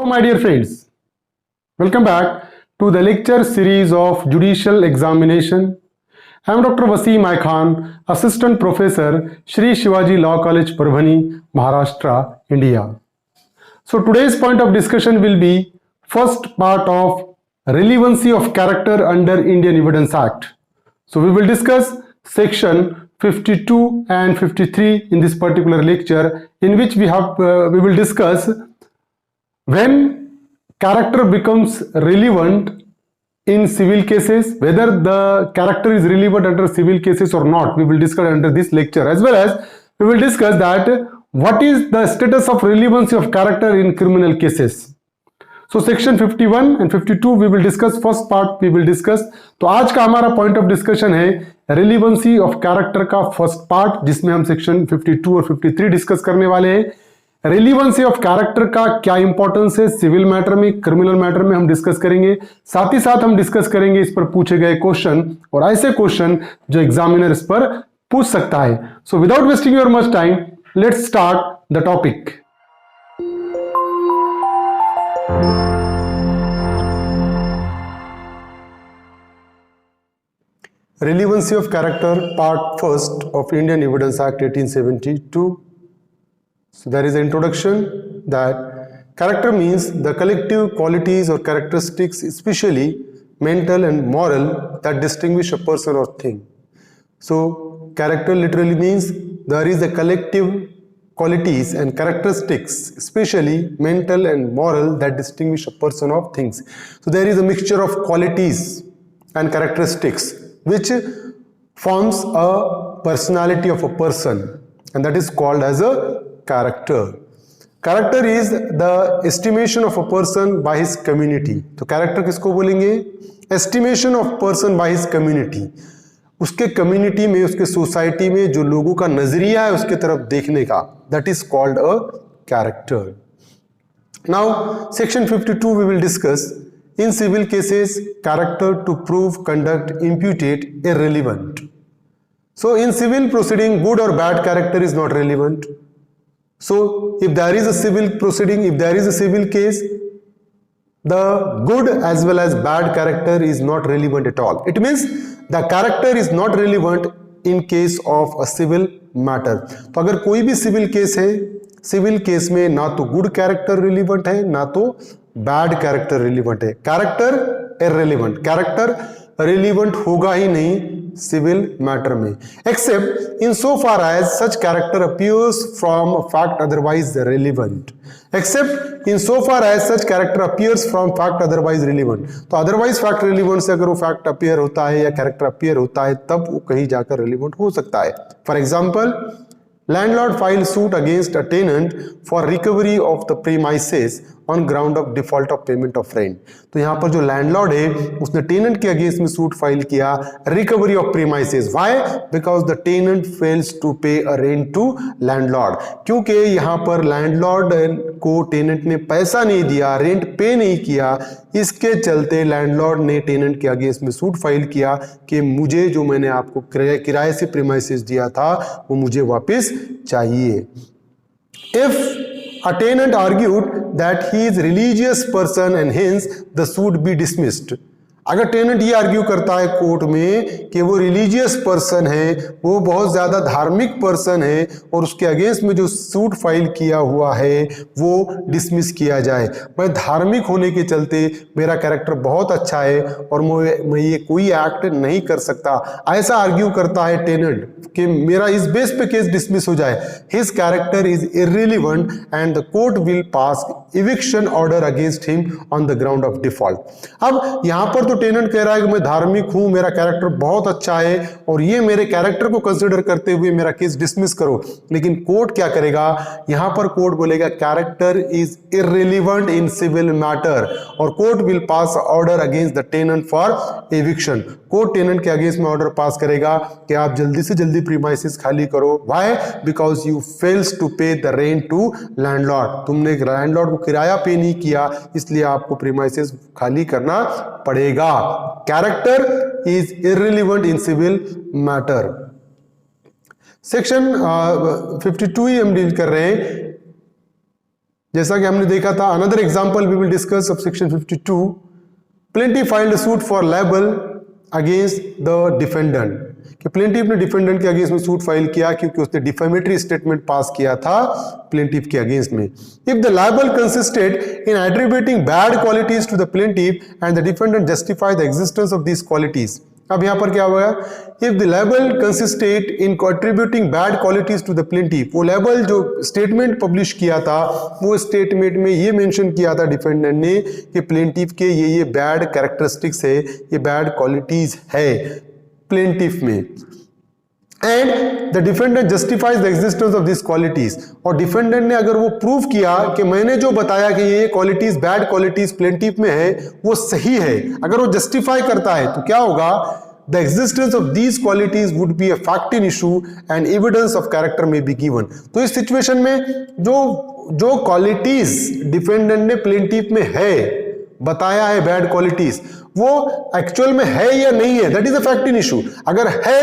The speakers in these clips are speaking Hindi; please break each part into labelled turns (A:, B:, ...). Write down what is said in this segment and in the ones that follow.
A: My dear friends, welcome back to the lecture series of Judicial Examination. I am Dr. Wasim I Khan, Assistant Professor, Shri Shivaji Law College, Parbhani, Maharashtra, India. So today's point of discussion will be first part of relevancy of character under Indian Evidence Act. So we will discuss section 52 and 53 in this particular lecture, in which we will discuss when character becomes relevant in civil cases, whether the character is relevant under civil cases or not. We will discuss under this lecture, as well as we will discuss that what is the status of relevancy of character in criminal cases. So section 51 and 52 we will discuss. First part we will discuss. तो आज का हमारा पॉइंट ऑफ डिस्कशन है रिलीवेंसी ऑफ कैरेक्टर का फर्स्ट पार्ट, जिसमें हम सेक्शन 52 और 53 डिस्कस करने वाले हैं. रिलीवेंसी ऑफ कैरेक्टर का क्या इंपॉर्टेंस है सिविल मैटर में, क्रिमिनल मैटर में हम डिस्कस करेंगे. साथ ही साथ हम डिस्कस करेंगे इस पर पूछे गए क्वेश्चन और ऐसे क्वेश्चन जो एग्जामिनर इस पर पूछ सकता है. So without wasting your much time, let's start the topic. Relevancy of character, part first of Indian Evidence Act 1872. So there is an introduction that character means the collective qualities or characteristics, especially mental and moral, that distinguish a person or thing. So character literally means there is a collective qualities and characteristics, especially mental and moral, that distinguish a person or things. So there is a mixture of qualities and characteristics which forms a personality of a person, and that is called as a character. Character is the estimation of a person by his community. तो character किसको बोलेंगे? Estimation of person by his community. उसके community में, उसके society में जो लोगों का नजरिया है उसके तरफ देखने का, that is called a character. Now section 52 we will discuss. In civil cases, character to prove conduct imputed irrelevant. So in civil proceeding, good or bad character is not relevant. So if there is a civil proceeding, if there is a civil case, the good as well as bad character is not relevant at all. It means the character is not relevant in case of a civil matter. तो अगर कोई भी civil case है, civil case में ना तो good character relevant है, ना तो बैड कैरेक्टर रिलीवेंट है. कैरेक्टर इररिलेवेंट, कैरेक्टर रिलीवेंट होगा ही नहीं सिविल मैटर में, except in so far as such character appears from fact otherwise relevant. Except in so far as such character appears from fact otherwise relevant. तो अदरवाइज फैक्ट रिलीवेंट से अगर वो फैक्ट अपीयर होता है या कैरेक्टर अपीयर होता है तब वो कहीं जाकर रिलीवेंट हो सकता है. For example, landlord filed suit against a tenant for recovery of the premises on ground of default of payment of rent. तो यहाँ पर जो लैंडलॉर्ड है उसने टेनेंट के अगेंस्ट में सूट फाइल किया recovery of premises. Why? Because the tenant fails to pay a rent to landlord. क्योंकि यहाँ पर लैंडलॉर्ड को टेनेंट ने पैसा नहीं दिया, रेंट पे नहीं किया, इसके चलते लैंडलॉर्ड ने टेनेंट के अगेंस्ट में सूट फाइल किया कि मुझे जो मैंने आपको किराए से प्रीमाइसेस दिया था वो मुझे वापस चाहिए. If a tenant argued that he is religious person and hence the suit be dismissed. अगर टेनेंट ये आर्ग्यू करता है कोर्ट में कि वो रिलीजियस पर्सन है, वो बहुत ज़्यादा धार्मिक पर्सन है और उसके अगेंस्ट में जो सूट फाइल किया हुआ है वो डिसमिस किया जाए. मैं धार्मिक होने के चलते मेरा कैरेक्टर बहुत अच्छा है और मैं ये कोई एक्ट नहीं कर सकता, ऐसा आर्ग्यू करता है टेनेंट कि मेरा इस बेस पे केस डिसमिस हो जाए. His character is irrelevant and the court will pass eviction order against him on the ground of default. अब यहाँ पर तो टेनेंट कह रहा है कि मैं धार्मिक हूं, मेरा कैरेक्टर बहुत अच्छा है और ये मेरे कैरेक्टर को कंसीडर करते हुए मेरा केस डिसमिस करो. लेकिन कोर्ट क्या करेगा? यहां पर कोर्ट बोलेगा character is irrelevant in civil matter और court will pass order against the tenant for eviction. Court tenant के अगेंस्ट में ऑर्डर पास करेगा कि आप जल्दी से जल्दी प्रीमाइसेस खाली करो. Why? Because you fails to pay the rent to landlord. तुमने लैंडलॉर्ड को किराया पे नहीं किया, इसलिए आपको प्रीमाइसेस खाली करना पड़ेगा. Character is irrelevant in civil matter. Section 52 ही हम डील कर रहे हैं. जैसा कि हमने देखा था, another example we will discuss of section 52, plaintiff filed suit for libel against the defendant, कि प्लेंटिफ ने डिफेंडेंट के अगेंस्ट में सूट फाइल किया क्योंकि उसने डिफेमेटरी स्टेटमेंट पास किया था प्लेंटिफ के अगेंस्ट में। If the libel consisted in attributing bad qualities to the plaintiff and the defendant justify the existence of this qualities, अब यहां पर क्या होगा, if the libel consisted in attributing bad qualities to the plaintiff, वो लायबल जो स्टेटमेंट पब्लिश किया था वो स्टेटमेंट में ये मेंशन किया था डिफेंडेंट ने कि प्लेंटिफ के ये बैड कैरेक्टरिस्टिक्स है, ये बैड क्वालिटीज है प्लेंटिफ में, and the defendant justifies the existence of this qualities, और डिफेंडेंट ने अगर वो प्रूव किया कि मैंने जो बताया कि ये क्वालिटीज बैड क्वालिटीज प्लेंटिफ में है वो सही है, अगर वो जस्टिफाई करता है तो क्या होगा, the existence of these qualities would be a fact in issue and evidence of character में बी गिवन। तो इस सिचुएशन में जो क्वालिटीज डिफेंडेंट ने प्लेंटिफ में है, बताया है बैड क्वालिटीज, वो एक्चुअल में है या नहीं है, that is a fact in issue. अगर है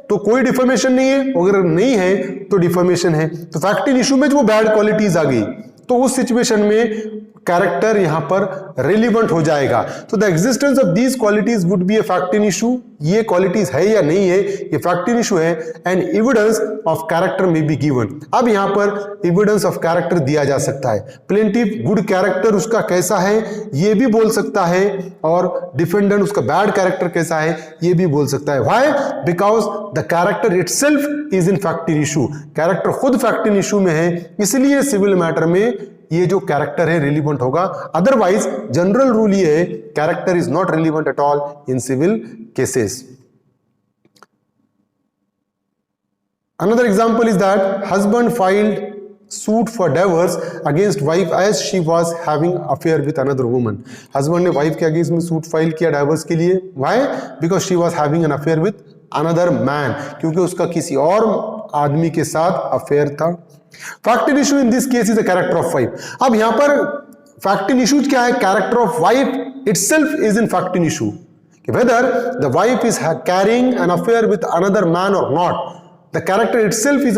A: तो कोई डिफॉर्मेशन नहीं है, अगर नहीं है तो डिफॉर्मेशन है। तो फैक्ट इन इशू में जो बैड क्वालिटीज आ गई तो उस सिचुएशन में कैरेक्टर यहां पर रिलेवेंट हो जाएगा। तो the existence of these qualities would be a fact in issue, ये क्वालिटीज है या नहीं है ये फैक्ट इन इशू है, एंड एविडेंस ऑफ कैरेक्टर में बी गिवन। अब यहां पर एविडेंस ऑफ कैरेक्टर दिया जा सकता है, प्लेंटिफ गुड कैरेक्टर उसका कैसा है ये भी बोल सकता है, और डिफेंडेंट उसका बैड कैरेक्टर कैसा है ये भी बोल सकता है। Why? Because the character itself is in fact in issue, character खुद फैक्ट इन इशू में है, इसलिए सिविल मैटर में ये जो कैरेक्टर है रिलीवेंट होगा। अदरवाइज जनरल रूल ये है, character is not relevant at all in civil cases. Another example is that husband filed suit for divorce against wife as she was having affair with another woman. Husband ने wife के अगेंस्ट में सूट फाइल किया डाइवोर्स के लिए। Why? Because she was having an affair with another man, क्योंकि उसका किसी और आदमी के साथ अफेयर था। Fact in issue in this case is the character of wife. अब यहां पर फैक्ट इन इशू क्या है, character of wife itself is in fact in issue, whether the wife is carrying an affair with another man और not, the character itself is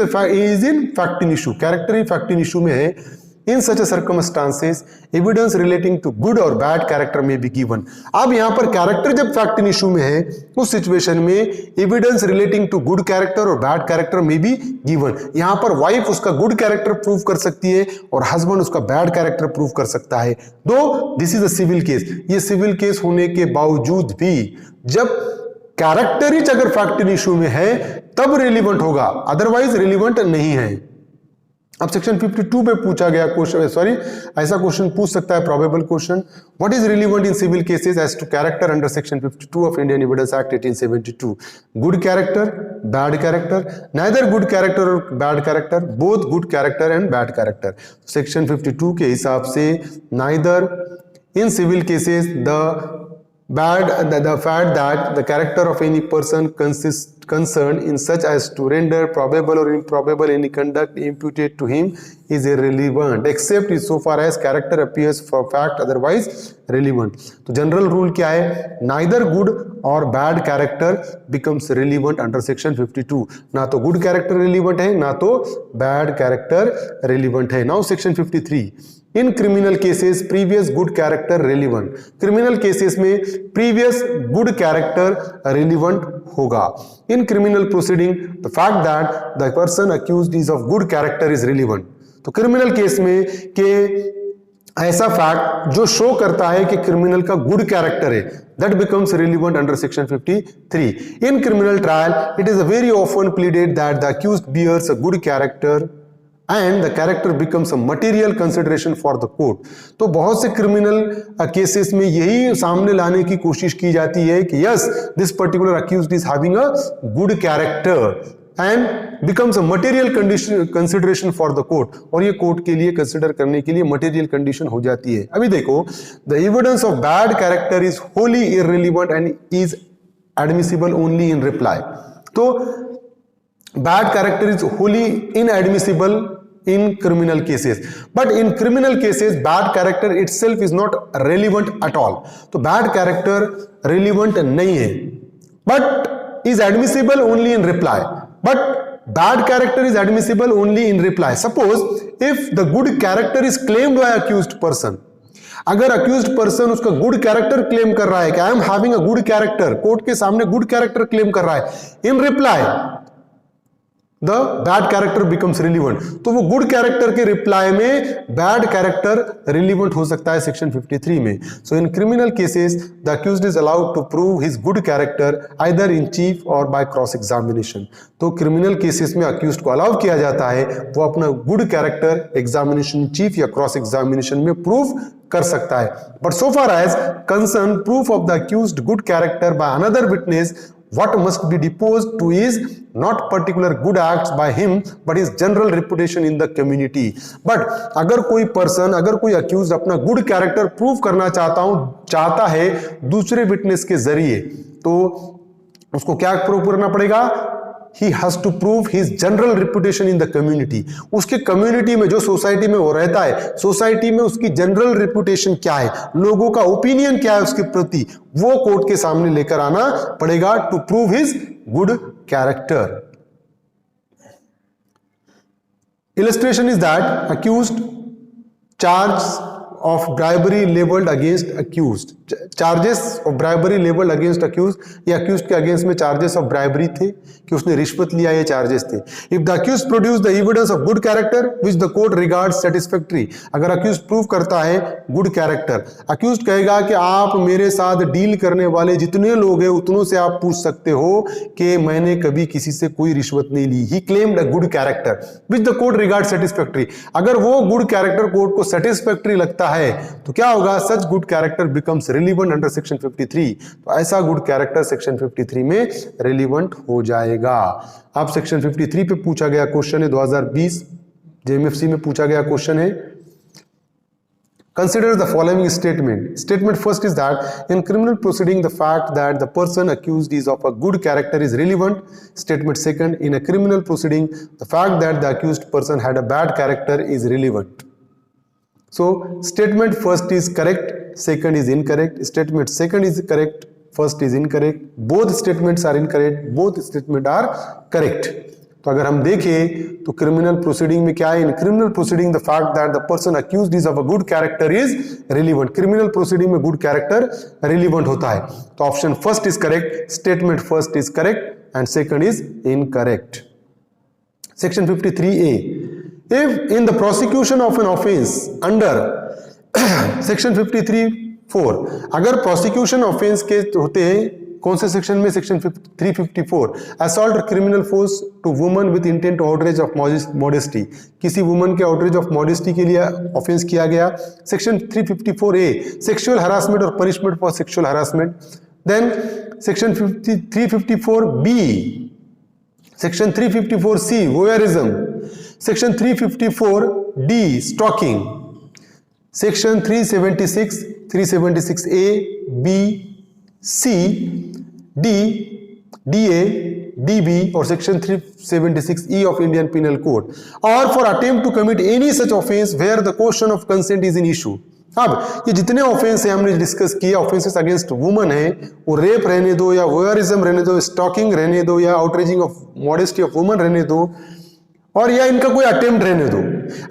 A: in fact in issue, character ही फैक्ट इन इशू में है। In such circumstances evidence relating to good और बैड कैरेक्टर में बी गिवन। अब यहां पर कैरेक्टर जब फैक्ट इन इशू में है उस सिचुएशन में evidence relating to good character और बैड कैरेक्टर में बी गिवन। यहां पर वाइफ उसका गुड कैरेक्टर प्रूव कर सकती है और हस्बैंड उसका बैड कैरेक्टर प्रूव कर सकता है। Though this is a civil case, ये सिविल केस होने के बावजूद भी जब कैरेक्टर ही अगर फैक्ट इन इशू में है तब रिलीवेंट होगा, अदरवाइज रिलीवेंट नहीं है। अब सेक्शन 52 पे पूछा गया क्वेश्चन, सॉरी ऐसा क्वेश्चन पूछ सकता है probable question, what is relevant in civil cases as to character under section 52 of Indian evidence act 1872? Good character, bad character, neither good character और bad character, both good character and bad character. Section 52 के हिसाब से neither in civil cases the fact that the character of any person concerned in such as to render probable or improbable any conduct imputed to him is irrelevant except so far as character appears for fact otherwise relevant। तो जनरल रूल क्या है, neither good or bad character becomes relevant under section 52, ना तो good character relevant है ना तो bad character relevant है। Now section 53, in criminal cases previous good character relevant, criminal cases में प्रीवियस गुड कैरेक्टर रिलीवेंट होगा। In criminal proceeding the fact that the person accused is of good character is relevant. तो क्रिमिनल केस में के ऐसा फैक्ट जो शो करता है कि क्रिमिनल का गुड कैरेक्टर है, that becomes relevant under section 53। In criminal trial it is very often pleaded that the accused bears a good character and the character becomes a material consideration for the court। तो बहुत से क्रिमिनल केसेस में यही सामने लाने की कोशिश की जाती है कि yes this particular accused is having a good character and becomes a material consideration for the court, और ये कोर्ट के लिए कंसिडर करने के लिए मटेरियल कंडीशन हो जाती है। अभी देखो, the evidence of bad character is Holi irrelevant and is admissible only in reply. तो bad character is wholly inadmissible in criminal cases, but in criminal cases bad character itself is not relevant at all। तो bad character relevant नहीं है, but is admissible only in reply, but bad character is admissible only in reply. Suppose if the good character is claimed by accused person, अगर अक्यूज्ड पर्सन उसका गुड कैरेक्टर क्लेम कर रहा है कि I am having a good character, court के सामने गुड कैरेक्टर क्लेम कर रहा है, in reply the bad character becomes relevant, तो वो गुड कैरेक्टर के रिप्लाई में बैड कैरेक्टर रिलीवेंट हो सकता है सेक्शन 53 में. So in criminal cases the accused is allowed to prove his good character either in chief और बाय क्रॉस एग्जामिनेशन. तो क्रिमिनल केसेस में अक्यूज्ड को अलाउ किया जाता है वो अपना गुड कैरेक्टर एग्जामिनेशन चीफ या क्रॉस एग्जामिनेशन में प्रूव कर सकता है. But so far as concern proof of the accused good character by another witness, what must be deposed to is not particular good acts by him but his general reputation in the community. But अगर कोई पर्सन, अगर कोई अक्यूज अपना गुड कैरेक्टर प्रूव करना चाहता है दूसरे विटनेस के जरिए, तो उसको क्या प्रूव करना पड़ेगा? He has to prove his general reputation in the community. उसके कम्युनिटी में, जो सोसाइटी में वो रहता है, सोसाइटी में उसकी जनरल रेपुटेशन क्या है, लोगों का ओपिनियन क्या है उसके प्रति, वो कोर्ट के सामने लेकर आना पड़ेगा to prove his good character. Illustration is that accused charge of bribery leveled against accused. Charges of bribery leveled against accused, ये accused के against में charges of bribery थे कि उसने रिश्वत लिया, ये charges थे. If the accused produce the evidence of good character which the court regards satisfactory, अगर accused prove करता है good character, accused कहेगा कि आप मेरे साथ डील करने वाले जितने लोग हैं उतनों से आप पूछ सकते हो कि मैंने कभी किसी से कोई रिश्वत नहीं ली. He claimed a good character which the court regards satisfactory. अगर वो good character कोर्ट को satisfactory लगता है तो क्या होगा? Such good character becomes relevant under section 53. तो ऐसा गुड कैरेक्टर सेक्शन 53 में रिलीवेंट हो जाएगा. अब सेक्शन 53 पे पूछा गया क्वेश्चन है 2020 जेएमएफसी में पूछा गया क्वेश्चन है. Consider the following statement. Statement first is that in criminal proceeding the fact that the person accused is of a good character is relevant. Statement second, in a criminal proceeding the fact that the accused person had a bad character is relevant. So statement first is correct, second is incorrect. Statement second is correct, first is incorrect. Both statements are incorrect, both statements are correct. तो अगर हम देखें तो क्रिमिनल प्रोसीडिंग में क्या है? In criminal proceeding the fact that the person accused is of a good character is relevant. Criminal proceeding में गुड कैरेक्टर रिलीवेंट होता है. तो option first is correct, statement first is correct and second is incorrect. Section 53A. If in the prosecution of an offense under section 53(4), अगर prosecution offense के होते हैं कौन से सेक्शन में? Section 354. assault or criminal force to woman with intent to outrage of modesty, किसी वुमन के outrage of modesty के लिए ऑफेंस किया गया. Section 354A sexual harassment or punishment for sexual harassment. then section 354B, section 354C voyeurism, section 354D stalking, section 376, 376A, B, C, D, DA, DB और section 376E of Indian Penal Code, or for attempt to commit any such offense where the question of consent is in issue. अब ये जितने ऑफेंस है हमने डिस्कस किए, ऑफेंसेस अगेंस्ट वुमन है, वो रेप रहने दो या वोयरिज्म रहने दो, स्टॉकिंग रहने दो या outraging of modesty of woman रहने दो, और या इनका कोई अटेम्प्ट रहने दो.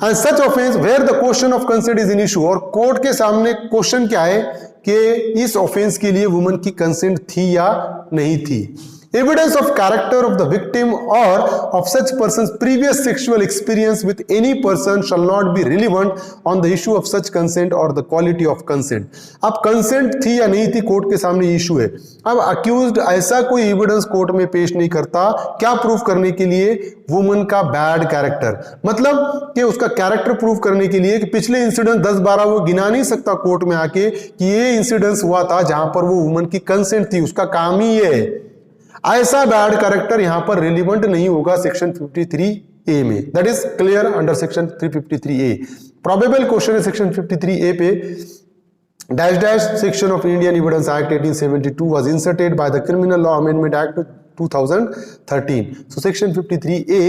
A: And such offence where the question of consent is in issue, और कोर्ट के सामने क्वेश्चन क्या है कि इस ऑफेंस के लिए वुमन की कंसेंट थी या नहीं थी. Evidence of character of the victim or of such person's previous sexual experience with any person shall not be relevant on the issue of such consent or the quality of consent. अब consent थी या नहीं थी कोर्ट के सामने इशू है. अब accused ऐसा कोई एविडेंस कोर्ट में पेश नहीं करता, क्या प्रूफ करने के लिए? वुमन का बैड कैरेक्टर, मतलब कि उसका कैरेक्टर प्रूफ करने के लिए कि पिछले इंसिडेंट 10-12 वो गिना नहीं सकता कोर्ट में आके कि ये इंसिडेंस हुआ था जहां पर वो वुमन की कंसेंट थी, उसका काम ही ये है. ऐसा बैड कैरेक्टर यहां पर रिलीवेंट नहीं होगा सेक्शन 53A में. That is clear under section 353A. Probable question है सेक्शन 53A पे. Dash dash section of Indian evidence act 1872 was inserted by the criminal law amendment act 2013. So section 53A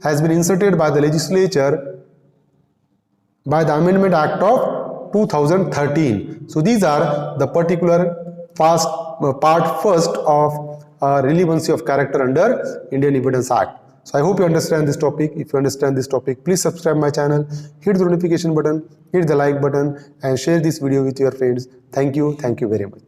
A: has been inserted by the legislature by the amendment act of 2013. So these are the particular part first of relevancy of character under Indian Evidence Act. So I hope you understand this topic. If you understand this topic, please subscribe my channel, hit the notification button, hit the like button, and share this video with your friends. Thank you very much.